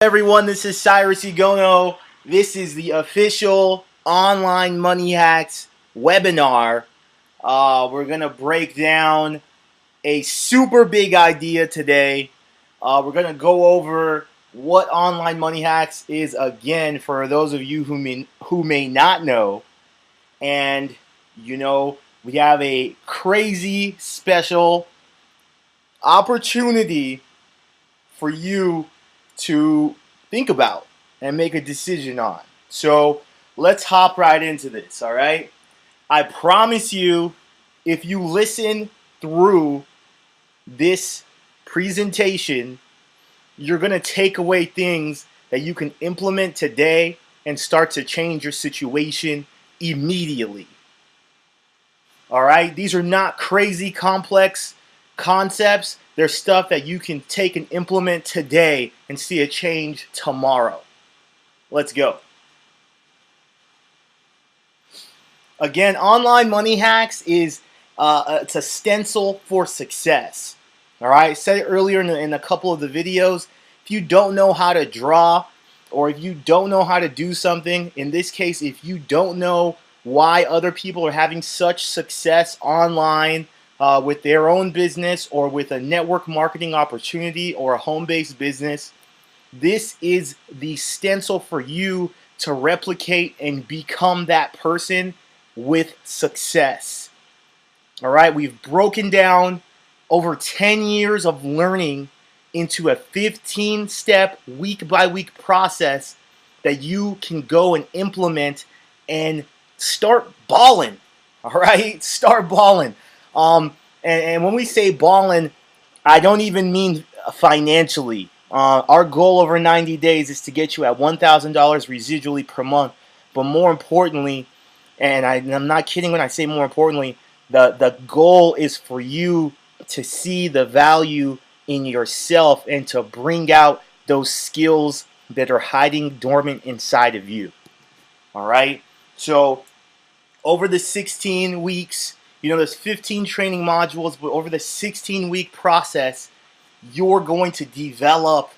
Everyone, this is Cyrus Igono. This is the official Online Money Hacks webinar. We're going to break down a super big idea today. We're going to go over what Online Money Hacks is again for those of you who may not know. And, we have a crazy special opportunity for you to think about and make a decision on. So let's hop right into this, all right? I promise you, if you listen through this presentation, you're going to take away things that you can implement today and start to change your situation immediately. All right? These are not crazy complex concepts. They're stuff that you can take and implement today and see a change tomorrow. Let's go. Again, Online Money Hacks is it's a stencil for success. All right, I said it earlier in a couple of the videos. If you don't know how to draw, or if you don't know how to do something, in this case, if you don't know why other people are having such success online with their own business or with a network marketing opportunity or a home-based business, this is the stencil for you to replicate and become that person with success. All right, we've broken down over 10 years of learning into a 15-step, week-by-week process that you can go and implement and start balling. All right, start balling. And when we say balling, I don't even mean financially. Our goal over 90 days is to get you at $1,000 residually per month. But more importantly, and I'm not kidding when I say more importantly, the goal is for you to see the value in yourself and to bring out those skills that are hiding dormant inside of you. All right? So over the 16 weeks, there's 15 training modules, but over the 16-week process, you're going to develop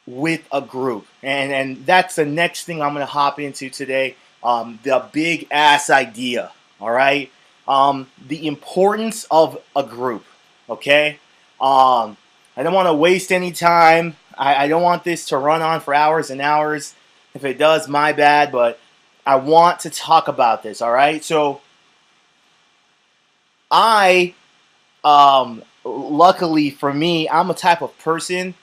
with a group. And that's the next thing I'm going to hop into today, the big ass idea, all right? The importance of a group, okay? I don't want to waste any time. I don't want this to run on for hours and hours. If it does, my bad, but I want to talk about this, all right? So luckily for me, I'm a type of person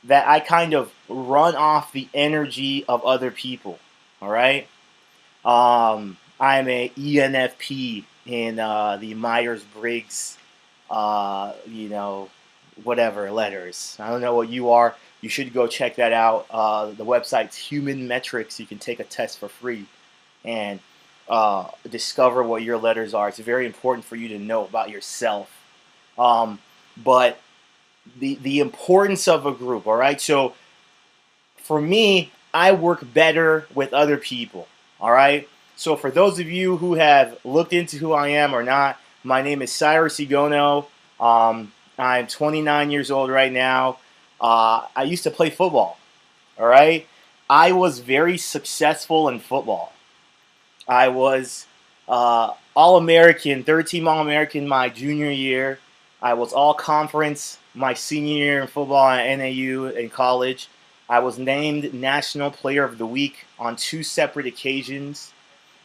that I kind of run off the energy of other people, all right? I'm a ENFP in the Myers-Briggs, whatever letters. I don't know what you are. You should go check that out. The website's Human Metrics. You can take a test for free and discover what your letters are. It's very important for you to know about yourself. But the importance of a group, all right? So for me, I work better with other people, all right? So for those of you who have looked into who I am or not, my name is Cyrus Igono. I'm 29 years old right now. I used to play football, all right? I was very successful in football. I was All-American, third-team All-American my junior year. I was All-Conference my senior year in football at NAU in college. I was named National Player of the Week on 2 separate occasions,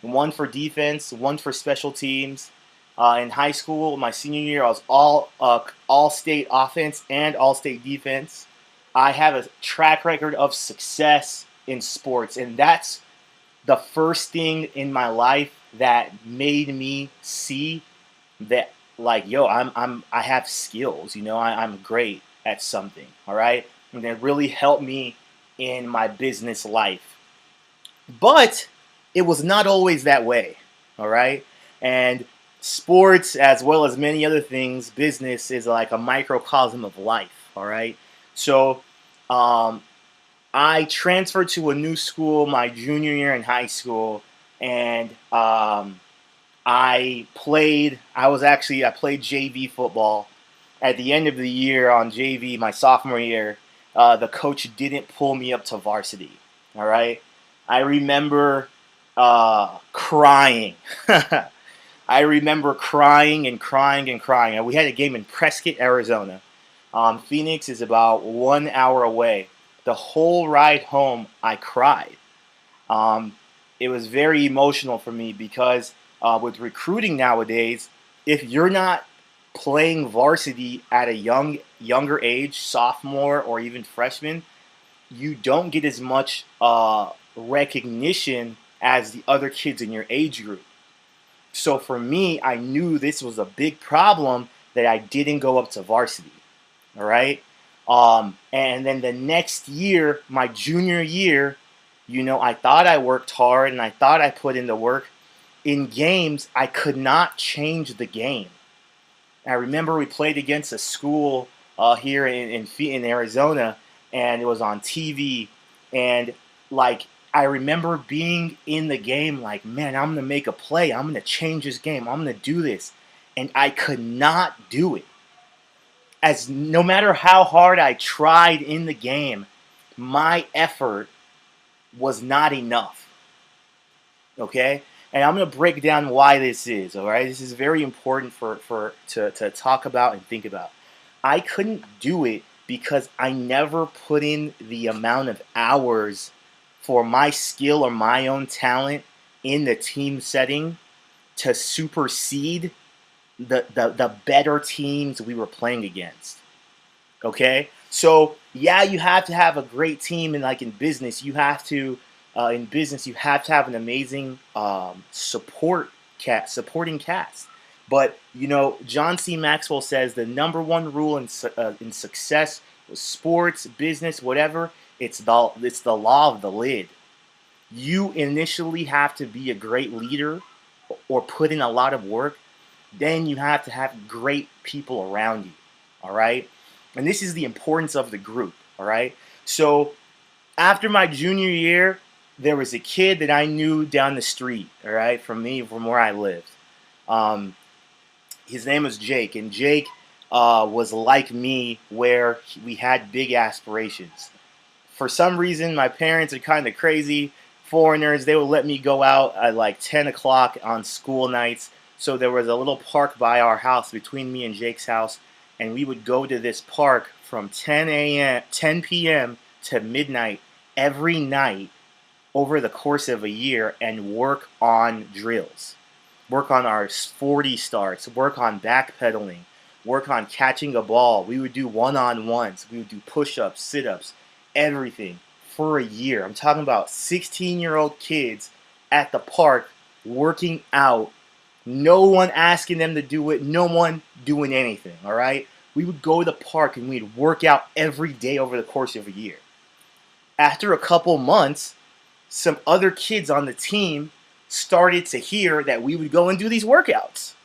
one for defense, one for special teams. In high school, my senior year, I was all-state offense and all-state defense. I have a track record of success in sports, and that's the first thing in my life that made me see that, like, yo, I have skills, I'm great at something, all right? And that really helped me in my business life. But it was not always that way, all right? And sports, as well as many other things, business is like a microcosm of life, all right? So I transferred to a new school my junior year in high school, and I played JV football. At the end of the year on JV, my sophomore year, the coach didn't pull me up to varsity. All right, I remember crying. I remember crying and crying and crying. And we had a game in Prescott, Arizona. Phoenix is about 1 hour away. The whole ride home, I cried. Um, it was very emotional for me because with recruiting nowadays, if you're not playing varsity at a younger age, sophomore or even freshman, you don't get as much recognition as the other kids in your age group. So for me, I knew this was a big problem that I didn't go up to varsity. All right. And then the next year, my junior year, I thought I worked hard and I thought I put in the work. In games, I could not change the game. I remember we played against a school here in Arizona, and it was on TV. And like I remember being in the game, like, man, I'm gonna make a play. I'm gonna change this game. I'm gonna do this, and I could not do it. As no matter how hard I tried in the game, my effort was not enough. Okay, and I'm gonna break down why this is. All right, this is very important to talk about and think about. I couldn't do it because I never put in the amount of hours for my skill or my own talent in the team setting to supersede the better teams we were playing against. Okay, so yeah, you have to have a great team, and like in business, you have to have an amazing supporting cast. But John C. Maxwell says the number one rule in success with sports, business, whatever, it's the law of the lid. You initially have to be a great leader or put in a lot of work. Then you have to have great people around you. All right. And this is the importance of the group. All right. So after my junior year, there was a kid that I knew down the street. All right. From where I lived. His name was Jake. And Jake was like me, where we had big aspirations. For some reason, my parents are kind of crazy foreigners. They would let me go out at like 10 o'clock on school nights. So there was a little park by our house, between me and Jake's house, and we would go to this park from 10 p.m. to midnight every night over the course of a year and work on drills, work on our 40 starts, work on backpedaling, work on catching a ball. We would do one-on-ones. We would do push-ups, sit-ups, everything for a year. I'm talking about 16-year-old kids at the park working out. No one asking them to do it. No one doing anything, all right? We would go to the park and we'd work out every day over the course of a year. After a couple months, some other kids on the team started to hear that we would go and do these workouts.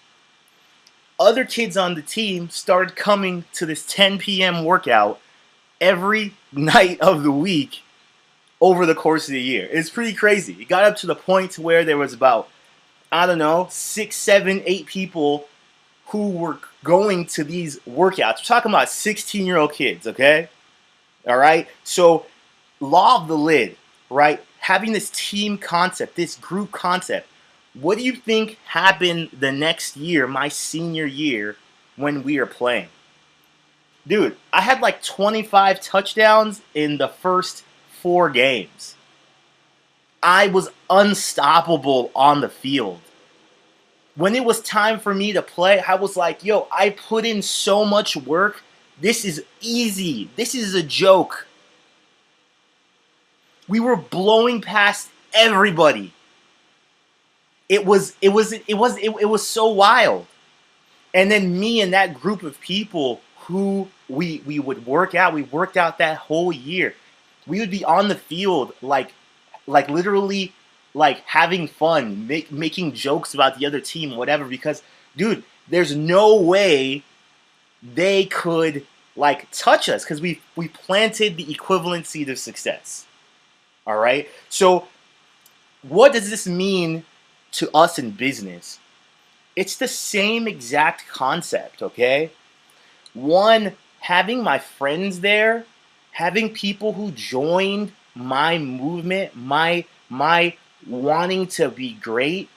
Other kids on the team started coming to this 10 p.m. workout every night of the week over the course of the year. It's pretty crazy. It got up to the point to where there was about, I don't know, 6, 7, 8 people who were going to these workouts. We're talking about 16-year-old kids, okay? All right? So, law of the lid, right? Having this team concept, this group concept. What do you think happened the next year, my senior year, when we were playing? Dude, I had like 25 touchdowns in the first 4 games. I was unstoppable on the field. When it was time for me to play, I was like, yo, I put in so much work. This is easy. This is a joke. We were blowing past everybody. It was so wild. And then me and that group of people who we would work out, we worked out that whole year. We would be on the field like literally like having fun, making jokes about the other team, whatever, because dude, there's no way they could like touch us because we planted the equivalent seed of success. All right? So what does this mean to us in business? It's the same exact concept, okay? One, having my friends there Having people who joined my movement, my wanting to be great,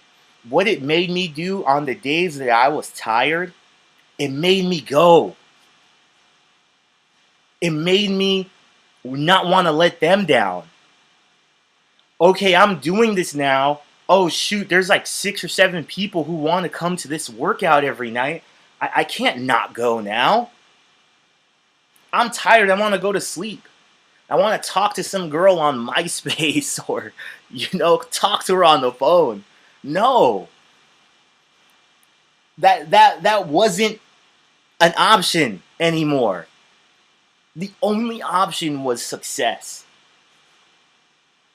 what it made me do on the days that I was tired, it made me go. It made me not want to let them down. Okay, I'm doing this now. Oh shoot, there's like 6 or 7 people who want to come to this workout every night. I can't not go now. I'm tired. I want to go to sleep. I want to talk to some girl on MySpace or, talk to her on the phone. No, that wasn't an option anymore. The only option was success.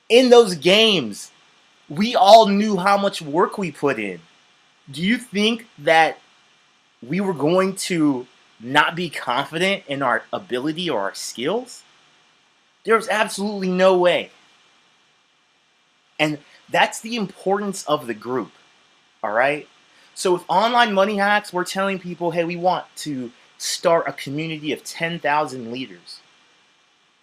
In those games, we all knew how much work we put in. Do you think that we were going to not be confident in our ability or our skills? There's absolutely no way. And that's the importance of the group, all right? So with Online Money Hacks, we're telling people, hey, we want to start a community of 10,000 leaders.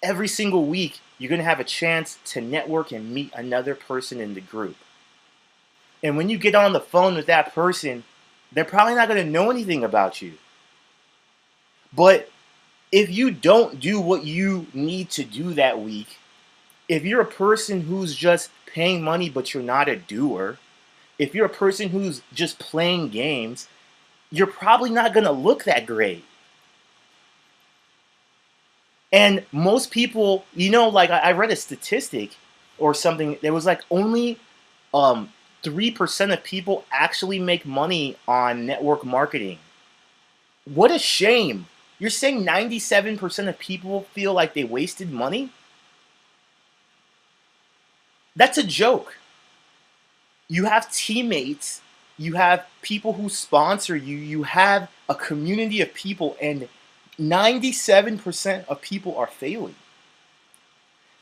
Every single week, you're going to have a chance to network and meet another person in the group. And when you get on the phone with that person, they're probably not going to know anything about you. But if you don't do what you need to do that week, if you're a person who's just paying money but you're not a doer, if you're a person who's just playing games, you're probably not going to look that great. And most people, I read a statistic or something, there was like only 3% of people actually make money on network marketing. What a shame. You're saying 97% of people feel like they wasted money? That's a joke. You have teammates, you have people who sponsor you, you have a community of people, and 97% of people are failing.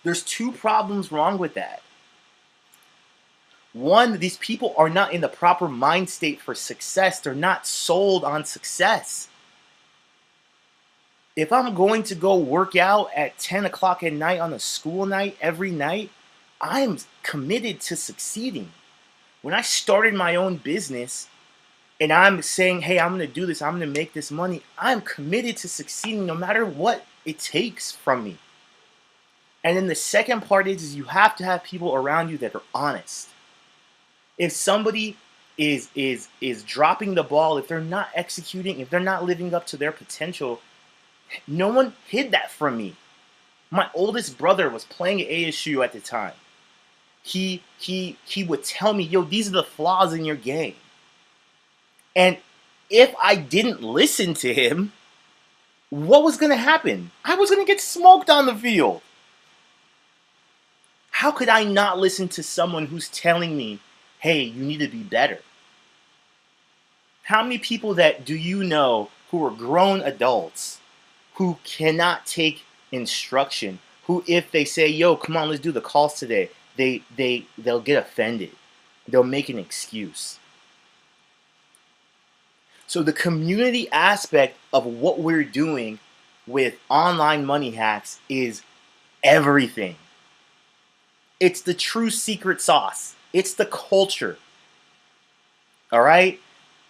There's 2 problems wrong with that. One, these people are not in the proper mind state for success. They're not sold on success. If I'm going to go work out at 10 o'clock at night on a school night every night, I'm committed to succeeding. When I started my own business and I'm saying, hey, I'm going to do this, I'm going to make this money, I'm committed to succeeding no matter what it takes from me. And then the second part is you have to have people around you that are honest. If somebody is dropping the ball, if they're not executing, if they're not living up to their potential, no one hid that from me. My oldest brother was playing at ASU at the time. He would tell me, yo, these are the flaws in your game. And if I didn't listen to him, what was going to happen? I was going to get smoked on the field. How could I not listen to someone who's telling me, hey, you need to be better? How many people that do you know who are grown adults who cannot take instruction, who if they say, yo, come on, let's do the calls today, they'll get offended. They'll make an excuse. So the community aspect of what we're doing with Online Money Hacks is everything. It's the true secret sauce. It's the culture. All right?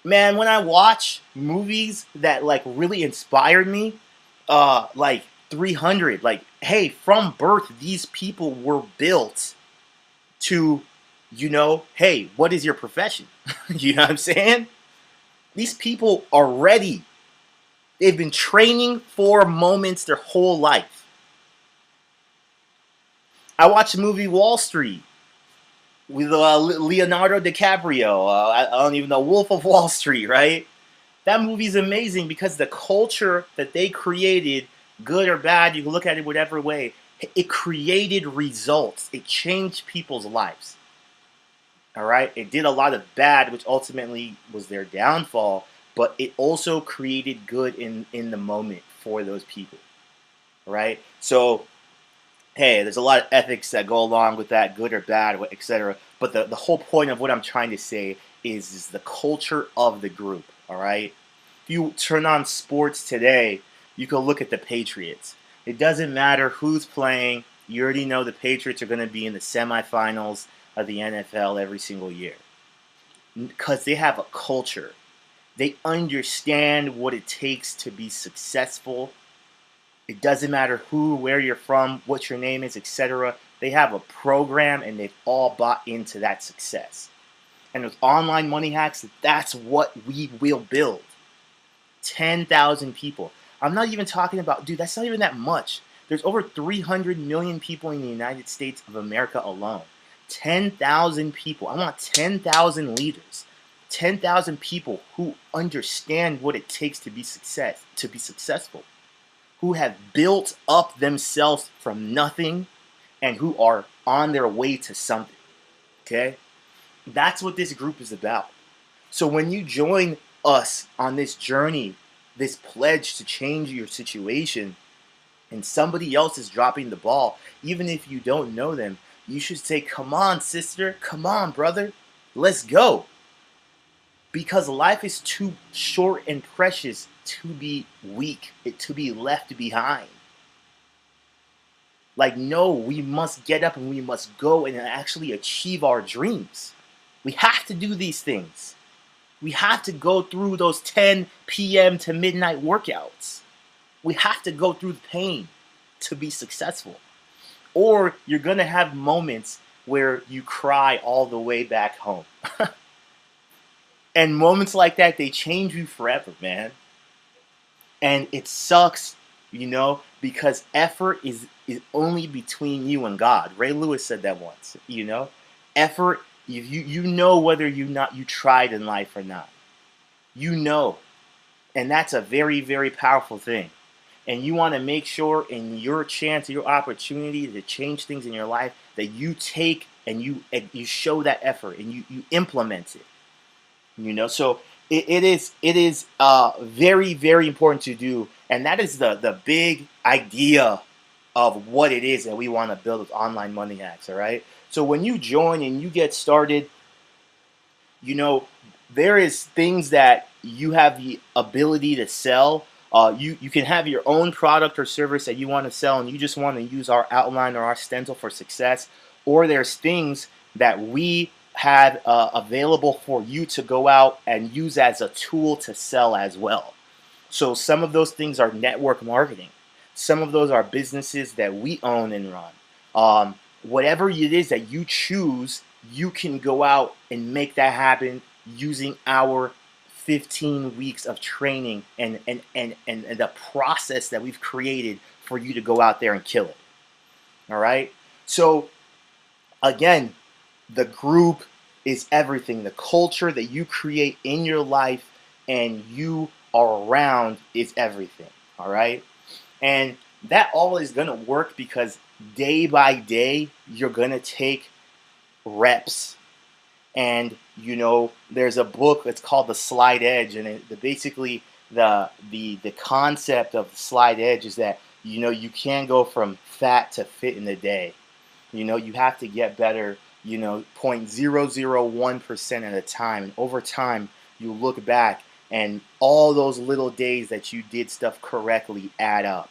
Man, when I watch movies that really inspired me, like 300, hey, from birth, these people were built to, hey, what is your profession? You know what I'm saying? These people are ready. They've been training for moments their whole life. I watched the movie Wall Street with Leonardo DiCaprio. I don't even know, Wolf of Wall Street, right? That movie's amazing because the culture that they created, good or bad, you can look at it whatever way, it created results. It changed people's lives. All right? It did a lot of bad, which ultimately was their downfall, but it also created good in the moment for those people. All right? So, hey, there's a lot of ethics that go along with that, good or bad, etc. But the whole point of what I'm trying to say is the culture of the group. All right? If you turn on sports today, you can look at the Patriots. It doesn't matter who's playing. You already know the Patriots are going to be in the semifinals of the NFL every single year because they have a culture. They understand what it takes to be successful. It doesn't matter who, where you're from, what your name is, etc. They have a program and they've all bought into that success. And with online money hacks, that's what we will build. 10,000 people. I'm not even talking about, dude, that's not even that much. There's over 300 million people in the United States of America alone. 10,000 people. I want 10,000 leaders. 10,000 people who understand what it takes to be successful, who have built up themselves from nothing and who are on their way to something. Okay? That's what this group is about. So when you join us on this journey, this pledge to change your situation, and somebody else is dropping the ball, even if you don't know them, you should say, come on, sister, come on, brother, let's go. Because life is too short and precious to be weak, to be left behind. Like, no, we must get up and we must go and actually achieve our dreams. We have to do these things. We have to go through those 10 p.m. to midnight workouts. We have to go through the pain to be successful. Or you're going to have moments where you cry all the way back home. And moments like that, they change you forever, man. And it sucks, because effort is only between you and God. Ray Lewis said that once, Effort, you know whether you tried in life or not. You know. And that's a very, very powerful thing. And you want to make sure in your chance, your opportunity to change things in your life, that you take and you show that effort and you implement it. So it is very, very important to do. And that is the big idea of what it is that we want to build with online money hacks, all right? So when you join and you get started, there is things that you have the ability to sell. You can have your own product or service that you want to sell and you just want to use our outline or our stencil for success. Or there's things that we have available for you to go out and use as a tool to sell as well. So some of those things are network marketing. Some of those are businesses that we own and run. Whatever it is that you choose, you can go out and make that happen using our 15 weeks of training and the process that we've created for you to go out there and kill it. All right? So again, the group is everything. The culture that you create in your life and you are around is everything. All right? And that all is going to work because day by day, you're going to take reps. And, there's a book that's called The Slight Edge. And basically, the concept of the slight edge is that, you can't go from fat to fit in a day. You have to get better, 0.001% at a time. And over time, you look back and all those little days that you did stuff correctly add up.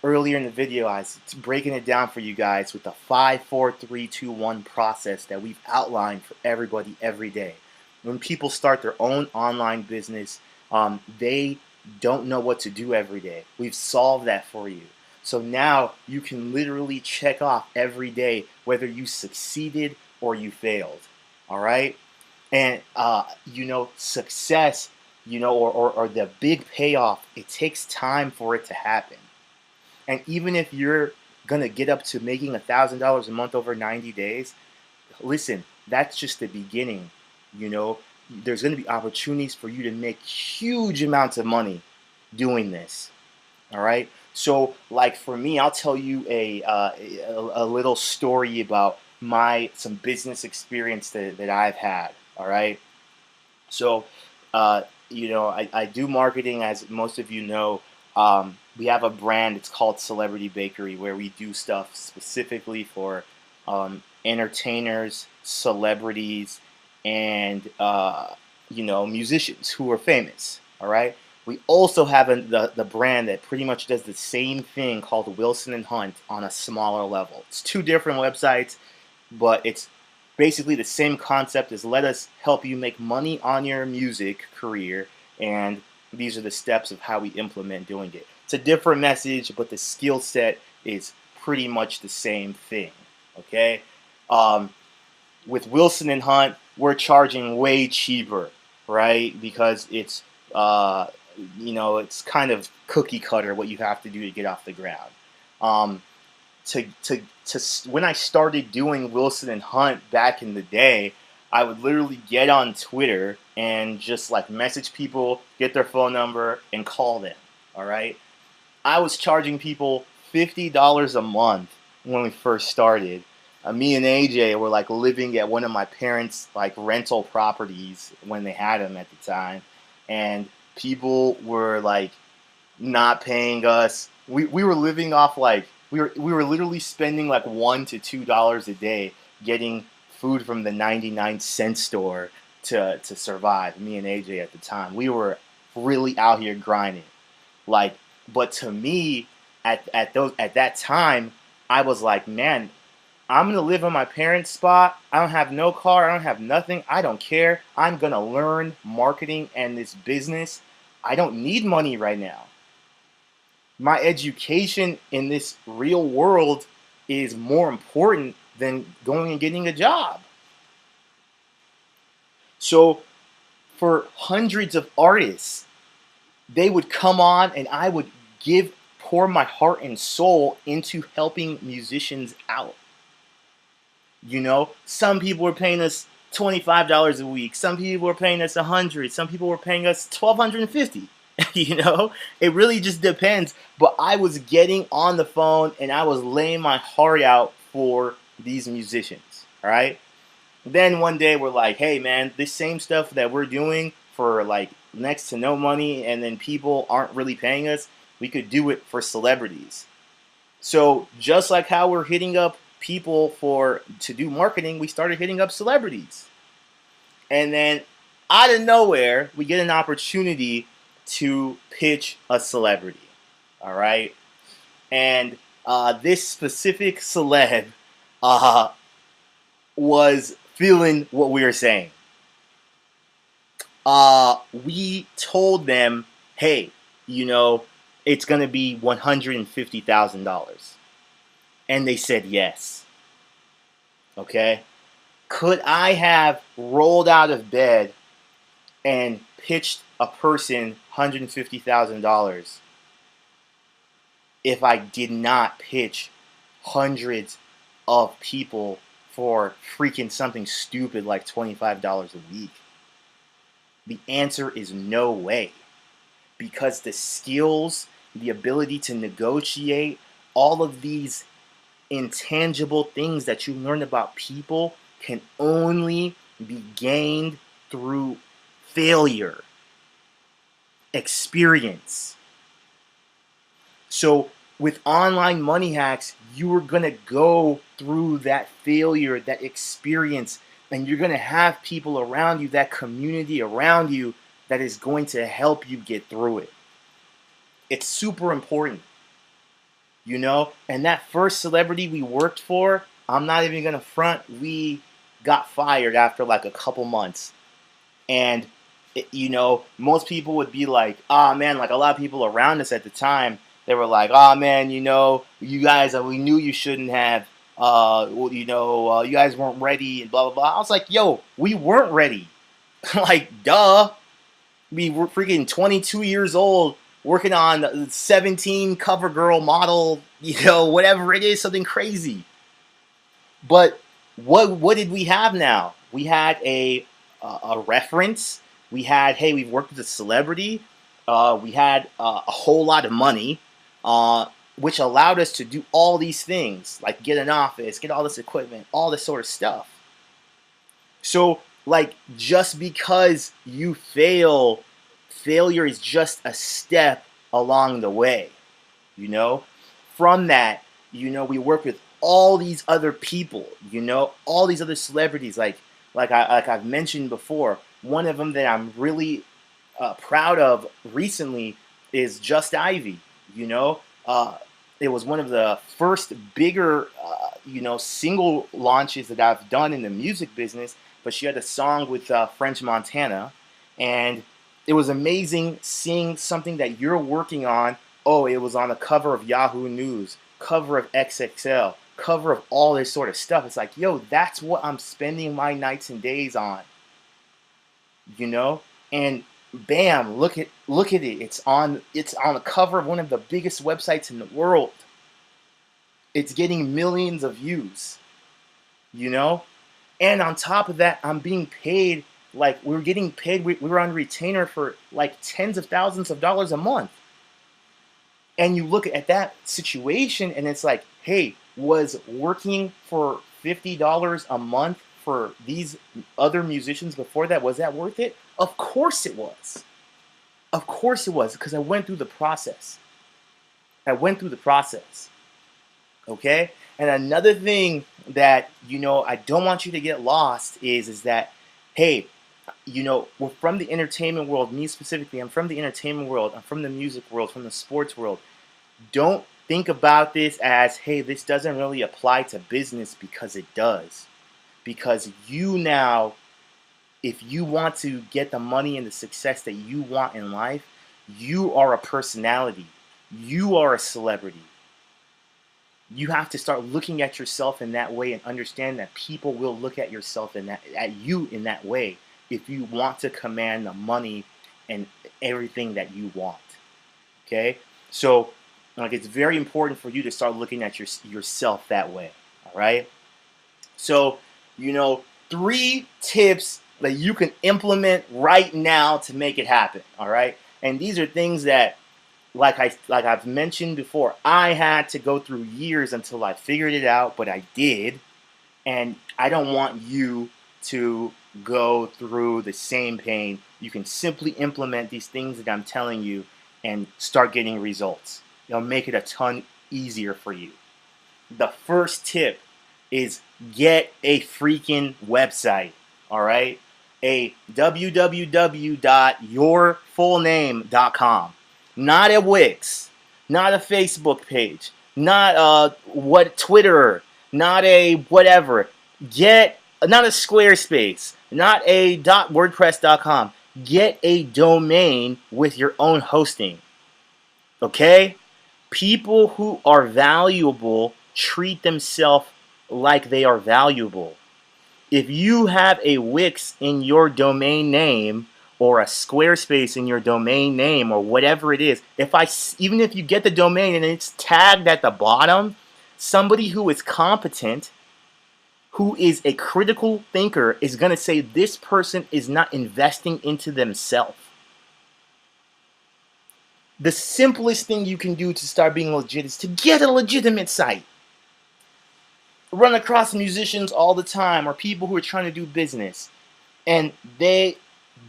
Earlier in the video, I was breaking it down for you guys with the 5, 4, 3, 2, 1 process that we've outlined for everybody every day. When people start their own online business, they don't know what to do every day. We've solved that for you. So now you can literally check off every day whether you succeeded or you failed. All right? And, success, or the big payoff, it takes time for it to happen. And even if you're going to get up to making $1,000 a month over 90 days, listen, that's just the beginning. There's going to be opportunities for you to make huge amounts of money doing this. All right? So, like for me, I'll tell you a little story about some business experience that I've had. All right? So, I do marketing, as most of you know. We have a brand, it's called Celebrity Bakery, where we do stuff specifically for entertainers, celebrities, and musicians who are famous. All right, We also have the brand that pretty much does the same thing called Wilson and Hunt on a smaller level. It's two different websites, but it's basically the same concept as let us help you make money on your music career, and these are the steps of how we implement doing it. It's a different message, but the skill set is pretty much the same thing. Okay, with Wilson and Hunt, we're charging way cheaper, right? Because it's it's kind of cookie cutter what you have to do to get off the ground. Um, to when I started doing Wilson and Hunt back in the day, I would literally get on Twitter and just like message people, get their phone number, and call them. All right, I was charging people $50 a month when we first started. Me and AJ were like living at one of my parents' like rental properties when they had them at the time, and people were like not paying us. We were living off like we were literally spending like $1 to $2 a day getting food from the 99-cent store to survive. Me and AJ at the time, we were really out here grinding. Like, but to me, at that time, I was like, man, I'm gonna live on my parents' spot. I don't have no car. I don't have nothing. I don't care. I'm gonna learn marketing and this business. I don't need money right now. My education in this real world is more important than going and getting a job. So for hundreds of artists, they would come on and I would pour my heart and soul into helping musicians out. Some people were paying us $25 a week. Some people were paying us $100. Some people were paying us $1,250. It really just depends. But I was getting on the phone and I was laying my heart out for these musicians. All right. Then one day we're like, hey man, this same stuff that we're doing for like next to no money, and then people aren't really paying us, we could do it for celebrities. So just like how we're hitting up people to do marketing, we started hitting up celebrities. And then out of nowhere, we get an opportunity to pitch a celebrity. All right. And this specific celeb was feeling what we were saying. We told them, hey, it's going to be $150,000. And they said yes. Okay? Could I have rolled out of bed and pitched a person $150,000 if I did not pitch hundreds of people for freaking something stupid like $25 a week? The answer is no way. Because the skills, the ability to negotiate, all of these intangible things that you learn about people can only be gained through failure, experience. So with online money hacks, you are going to go through that failure, that experience, and you're going to have people around you, that community around you, that is going to help you get through it. It's super important. And that first celebrity we worked for, I'm not even going to front, we got fired after like a couple months. And, most people would be like, man, like a lot of people around us at the time, they were like, man, you guys, we knew you shouldn't have, you guys weren't ready and blah, blah, blah. I was like, yo, we weren't ready. Like, duh. We were freaking 22 years old, working on 17 CoverGirl model, whatever it is, something crazy. But what did we have now? We had a reference. We had, hey, we've worked with a celebrity. We had a whole lot of money, which allowed us to do all these things, like get an office, get all this equipment, all this sort of stuff. So, like, just because you failure is just a step along the way, From that, we work with all these other people, all these other celebrities, like I've mentioned before. One of them that I'm really proud of recently is Just Ivy. You know, it was one of the first bigger, single launches that I've done in the music business. But she had a song with French Montana, and it was amazing seeing something that you're working on. Oh, it was on the cover of Yahoo News, cover of XXL, cover of all this sort of stuff. It's like, yo, that's what I'm spending my nights and days on. And bam, look at it. It's on the cover of one of the biggest websites in the world. It's getting millions of views. And on top of that, I'm being paid, like we were on retainer for like tens of thousands of dollars a month. And you look at that situation and it's like, hey, was working for $50 a month for these other musicians before that, was that worth it? Of course it was. Of course it was, because I went through the process. Okay? And another thing that, I don't want you to get lost is that, hey, we're from the entertainment world. Me specifically, I'm from the entertainment world. I'm from the music world, from the sports world. Don't think about this as, hey, this doesn't really apply to business, because it does. Because you now, if you want to get the money and the success that you want in life, you are a personality. You are a celebrity. You have to start looking at yourself in that way and understand that people will look at you in that way if you want to command the money and everything that you want. Okay? So, it's very important for you to start looking at yourself that way. All right? So, 3 tips that you can implement right now to make it happen. All right? And these are things that, like I've mentioned before, I had to go through years until I figured it out, but I did. And I don't want you to go through the same pain. You can simply implement these things that I'm telling you and start getting results. It'll make it a ton easier for you. The first tip is get a freaking website. All right? A www.yourfullname.com. Not a Wix, not a Facebook page, not Twitter, not a whatever. Not a Squarespace, not a .wordpress.com. Get a domain with your own hosting. Okay? People who are valuable treat themselves like they are valuable. If you have a Wix in your domain name, or a Squarespace in your domain name, or whatever it is, even if you get the domain and it's tagged at the bottom, somebody who is competent, who is a critical thinker, is going to say this person is not investing into themselves. The simplest thing you can do to start being legit is to get a legitimate site. Run across musicians all the time, or people who are trying to do business, and they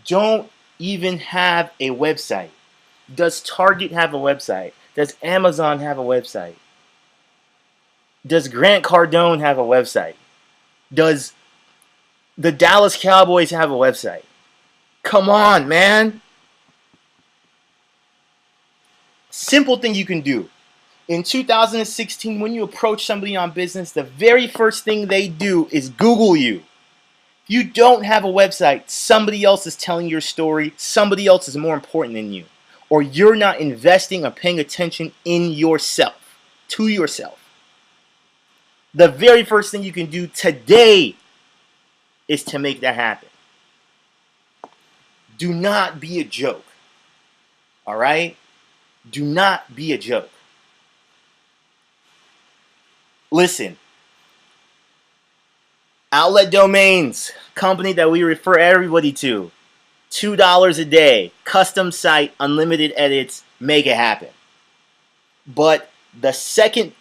don't even have a website. Does Target have a website? Does Amazon have a website? Does Grant Cardone have a website? Does the Dallas Cowboys have a website? Come on, man. Simple thing you can do. In 2016, when you approach somebody on business, the very first thing they do is Google you. You don't have a website. Somebody else is telling your story. Somebody else is more important than you. Or you're not investing or paying attention in yourself, to yourself. The very first thing you can do today is to make that happen. Do not be a joke. All right? Do not be a joke. Listen. Outlet Domains, company that we refer everybody to. $2 a day, custom site, unlimited edits, make it happen. But the second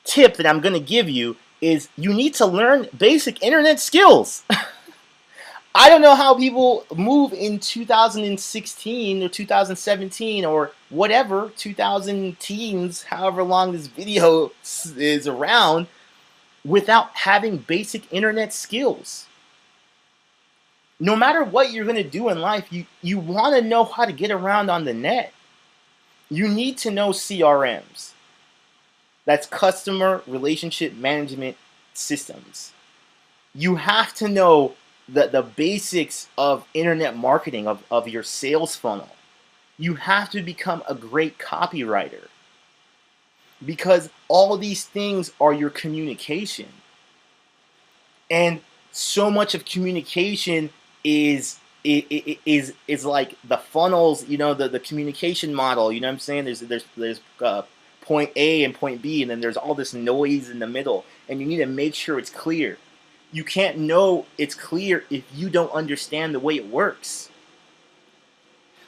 tip that I'm going to give you is you need to learn basic internet skills. I don't know how people move in 2016 or 2017 or whatever, 2000 teens, however long this video is around, without having basic internet skills. no matter what you're going to do in life, you want to know how to get around on the net. You need to know CRMs. That's customer relationship management systems. You have to know the basics of internet marketing, of your sales funnel. You have to become a great copywriter, because all these things are your communication. And so much of communication is like the funnels, the communication model. You know what I'm saying? There's point A and point B, and then there's all this noise in the middle, and you need to make sure it's clear. You can't know it's clear if you don't understand the way it works.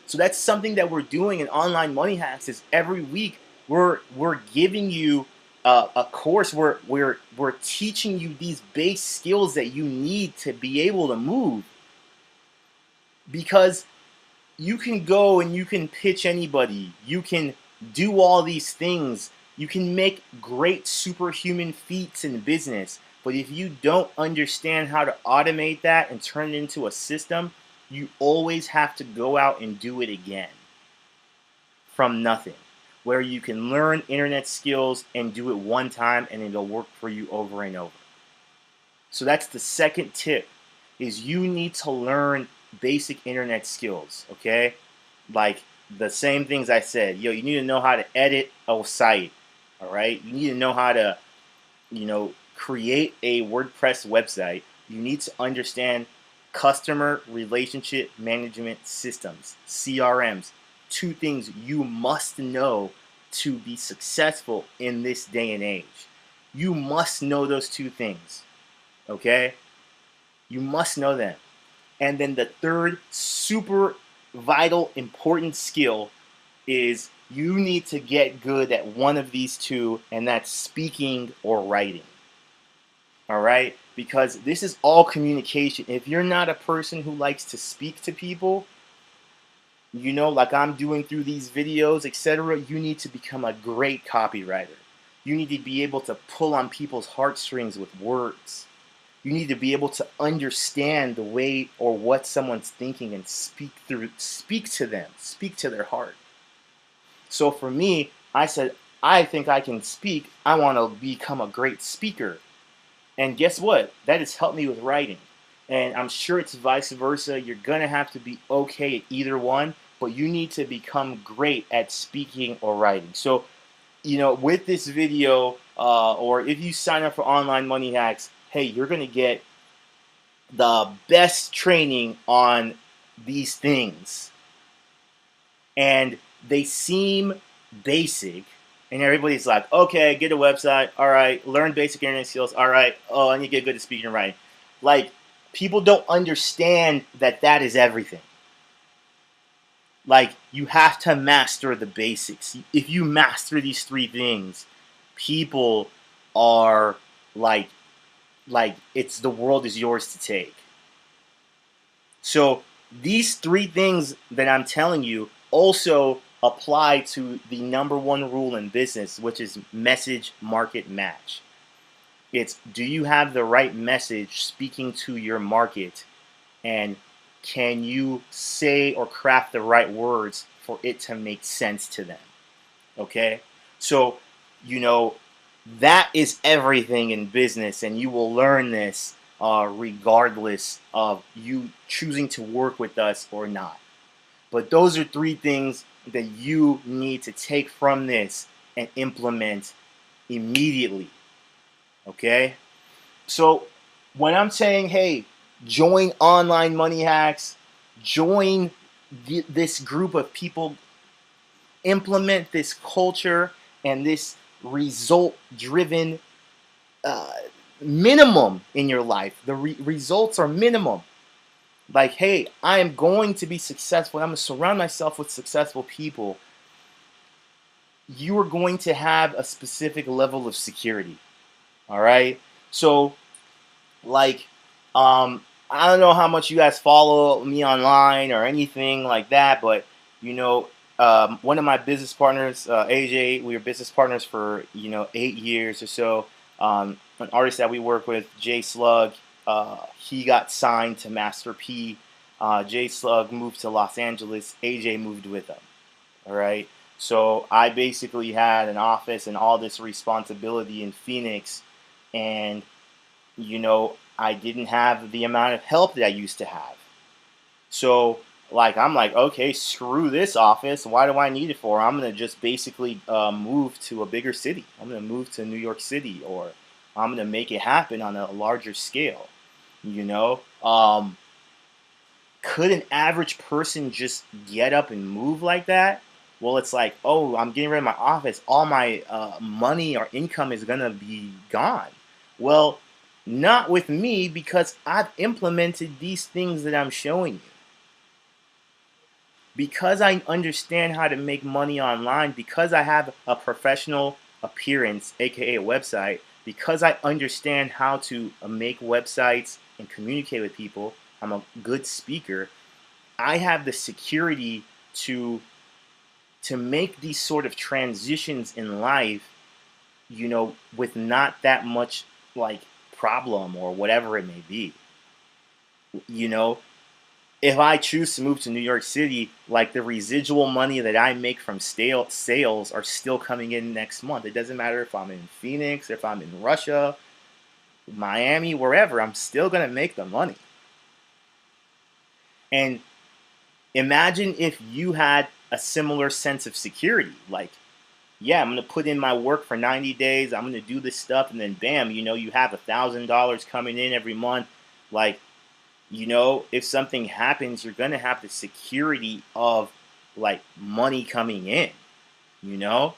So that's something that we're doing in Online Money Hacks. Is every week we're giving you a course. We're teaching you these base skills that you need to be able to move. Because you can go and you can pitch anybody. You can do all these things. You can make great superhuman feats in business. But if you don't understand how to automate that and turn it into a system, you always have to go out and do it again from nothing. Where you can learn internet skills and do it one time and it'll work for you over and over. So that's the second tip, is you need to learn basic internet skills, okay? Like the same things I said. You need to know how to edit a site, all right? You need to know how to, create a WordPress website. You need to understand customer relationship management systems, CRMs. Two things you must know to be successful in this day and age. You must know those two things, okay? You must know them. And then the third super vital, important skill is you need to get good at one of these two, and that's speaking or writing. All right? Because this is all communication. If you're not a person who likes to speak to people, like I'm doing through these videos, etc., you need to become a great copywriter. You need to be able to pull on people's heartstrings with words. You need to be able to understand the way or what someone's thinking and speak to them, speak to their heart. So for me, I said, I think I can speak. I want to become a great speaker. And guess what? That has helped me with writing. And I'm sure it's vice versa. You're going to have to be okay at either one, but you need to become great at speaking or writing. So, with this video, or if you sign up for Online Money Hacks, hey, you're going to get the best training on these things. And they seem basic. And everybody's like, okay, get a website. All right, learn basic internet skills. All right, oh, I need to get good at speaking and writing. Like, people don't understand that is everything. Like, you have to master the basics. If you master these three things, people are like it's the world is yours to take. So these three things that I'm telling you also apply to the number one rule in business, which is message, market, match. It's, do you have the right message speaking to your market, and can you say or craft the right words for it to make sense to them? Okay? So, that is everything in business, and you will learn this regardless of you choosing to work with us or not. But those are three things that you need to take from this and implement immediately. Okay? So when I'm saying, hey, join Online Money Hacks, join this group of people, implement this culture and this result-driven minimum in your life. The results are minimum. Like, hey, I am going to be successful. I'm going to surround myself with successful people. You are going to have a specific level of security. All right? So, like, I don't know how much you guys follow me online or anything like that, but, one of my business partners, AJ, we were business partners for, 8 years or so. An artist that we work with, Jay Slug, he got signed to Master P J Slug moved to Los Angeles. AJ moved with him. All right. So I basically had an office and all this responsibility in Phoenix, and I didn't have the amount of help that I used to have. So like I'm like, okay, screw this office. Why do I need it for? I'm gonna just basically move to a bigger city. I'm gonna move to New York City, or I'm gonna make it happen on a larger scale. You know, could an average person just get up and move like that? Well, it's like, oh, I'm getting rid of my office. All my money or income is gonna be gone. Well, not with me, because I've implemented these things that I'm showing you. Because I understand how to make money online, because I have a professional appearance, aka a website, because I understand how to make websites and communicate with people, I'm a good speaker. I have the security to make these sort of transitions in life, with not that much like problem or whatever it may be. You know, if I choose to move to New York City, like the residual money that I make from sales are still coming in next month. It doesn't matter if I'm in Phoenix, if I'm in Russia, Miami, wherever, I'm still gonna make the money. And imagine if you had a similar sense of security. Like, yeah, I'm gonna put in my work for 90 days. I'm gonna do this stuff, and then bam, you have $1,000 coming in every month. Like, if something happens, you're gonna have the security of like money coming in. You know,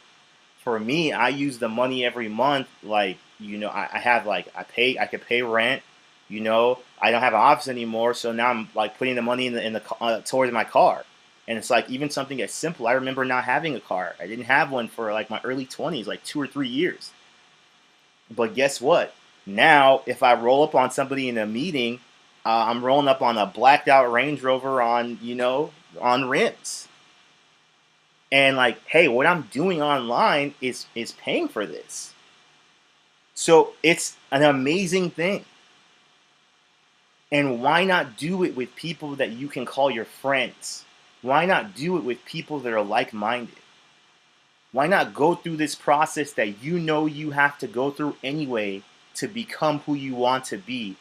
for me, I use the money every month. Like, I have like I could pay rent. I don't have an office anymore, so now I'm like putting the money in the towards my car. And it's like even something as simple. I remember not having a car. I didn't have one for like my early 20s, like 2 or 3 years. But guess what? Now, if I roll up on somebody in a meeting, I'm rolling up on a blacked out Range Rover on rims. And like, hey, what I'm doing online is paying for this. So it's an amazing thing. And why not do it with people that you can call your friends? Why not do it with people that are like-minded? Why not go through this process that you have to go through anyway to become who you want to be?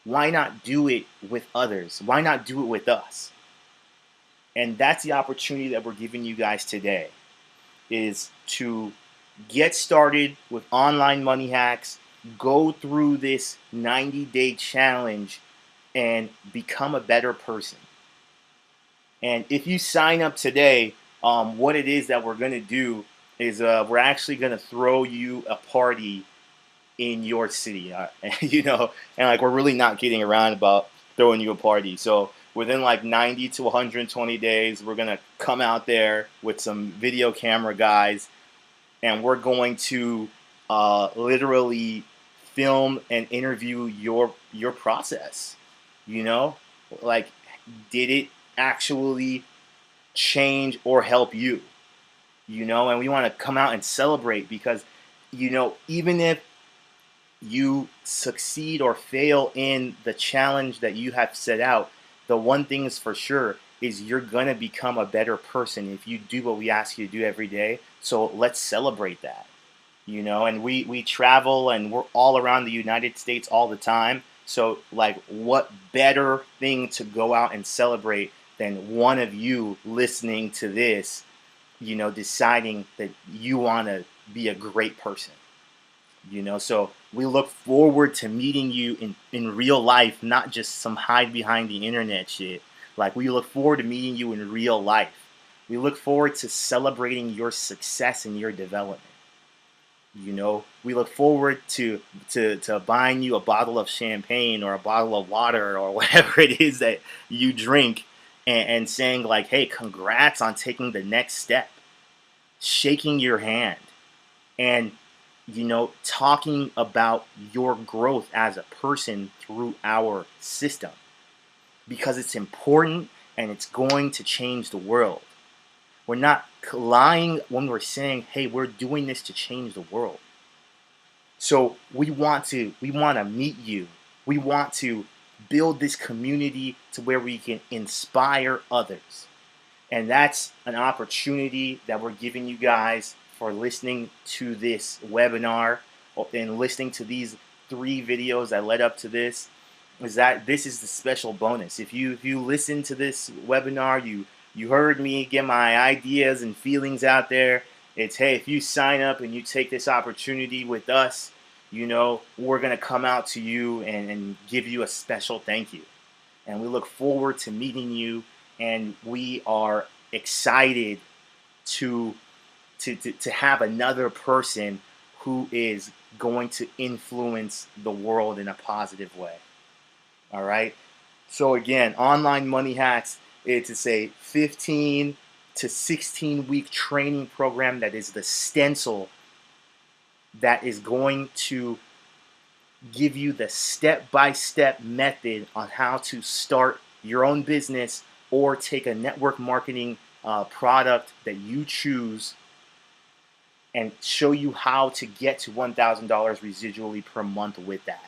Why not do it with others? Why not do it with us? And that's the opportunity that we're giving you guys today, is to get started with online money hacks, go through this 90-day challenge, and become a better person. And if you sign up today, what it is that we're going to do is we're actually going to throw you a party in your city, and like we're really not kidding around about throwing you a party. So within like 90 to 120 days, we're gonna come out there with some video camera guys, and we're going to literally film and interview your process. Like, did it actually change or help you? And we want to come out and celebrate, because even if you succeed or fail in the challenge that you have set out, the one thing is for sure is you're going to become a better person if you do what we ask you to do every day. So let's celebrate that. And we travel and we're all around the United States all the time. So like, what better thing to go out and celebrate than one of you listening to this, deciding that you want to be a great person. So we look forward to meeting you in real life, not just some hide behind the internet shit. Like, we look forward to meeting you in real life. We look forward to celebrating your success and your development. We look forward to buying you a bottle of champagne or a bottle of water or whatever it is that you drink, and saying like, hey, congrats on taking the next step. Shaking your hand and talking about your growth as a person through our system, because it's important and it's going to change the world. We're not lying when we're saying, hey, we're doing this to change the world. So we want to meet you. We want to build this community to where we can inspire others. And that's an opportunity that we're giving you guys for listening to this webinar and listening to these 3 videos that led up to this. Is that this is the special bonus. If you listen to this webinar, you heard me get my ideas and feelings out there. It's, hey, if you sign up and you take this opportunity with us, we're going to come out to you and give you a special thank you. And we look forward to meeting you, and we are excited to have another person who is going to influence the world in a positive way. All right. So again, Online Money Hacks, it's a 15 to 16 week training program that is the stencil that is going to give you the step-by-step method on how to start your own business or take a network marketing product that you choose and show you how to get to $1,000 residually per month with that.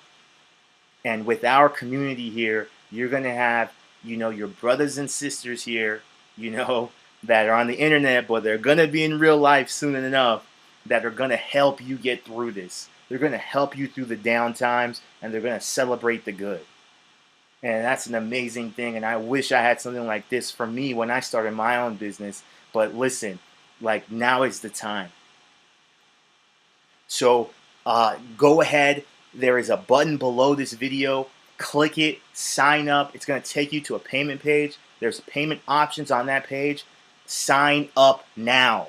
And with our community here, you're going to have, your brothers and sisters here, that are on the internet, but they're going to be in real life soon enough, that are going to help you get through this. They're going to help you through the down times, and they're going to celebrate the good. And that's an amazing thing. And I wish I had something like this for me when I started my own business. But listen, now is the time. So go ahead. There is a button below this video. Click it, sign up. It's going to take you to a payment page. There's payment options on that page. Sign up now.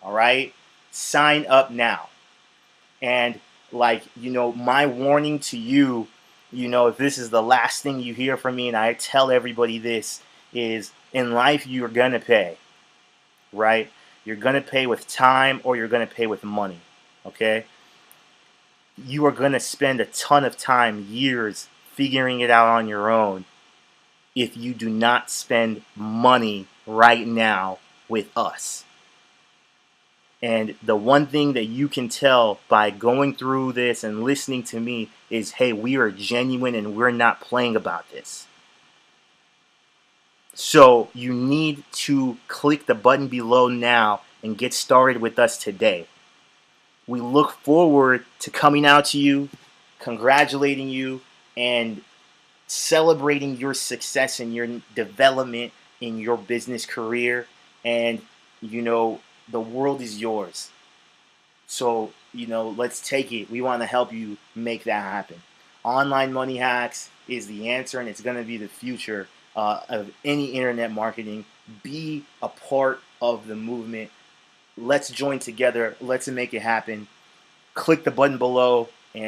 All right? Sign up now. And my warning to you, if this is the last thing you hear from me, and I tell everybody this, is in life you're going to pay. Right? You're going to pay with time, or you're going to pay with money. Okay? You are going to spend a ton of time, years, figuring it out on your own if you do not spend money right now with us. And the one thing that you can tell by going through this and listening to me is, hey, we are genuine and we're not playing about this. So you need to click the button below now and get started with us today. We look forward to coming out to you, congratulating you, and celebrating your success and your development in your business career. And, the world is yours. So, let's take it. We want to help you make that happen. Online Money Hacks is the answer, and it's going to be the future of any internet marketing. Be a part of the movement. Let's join together. Let's make it happen. Click the button below.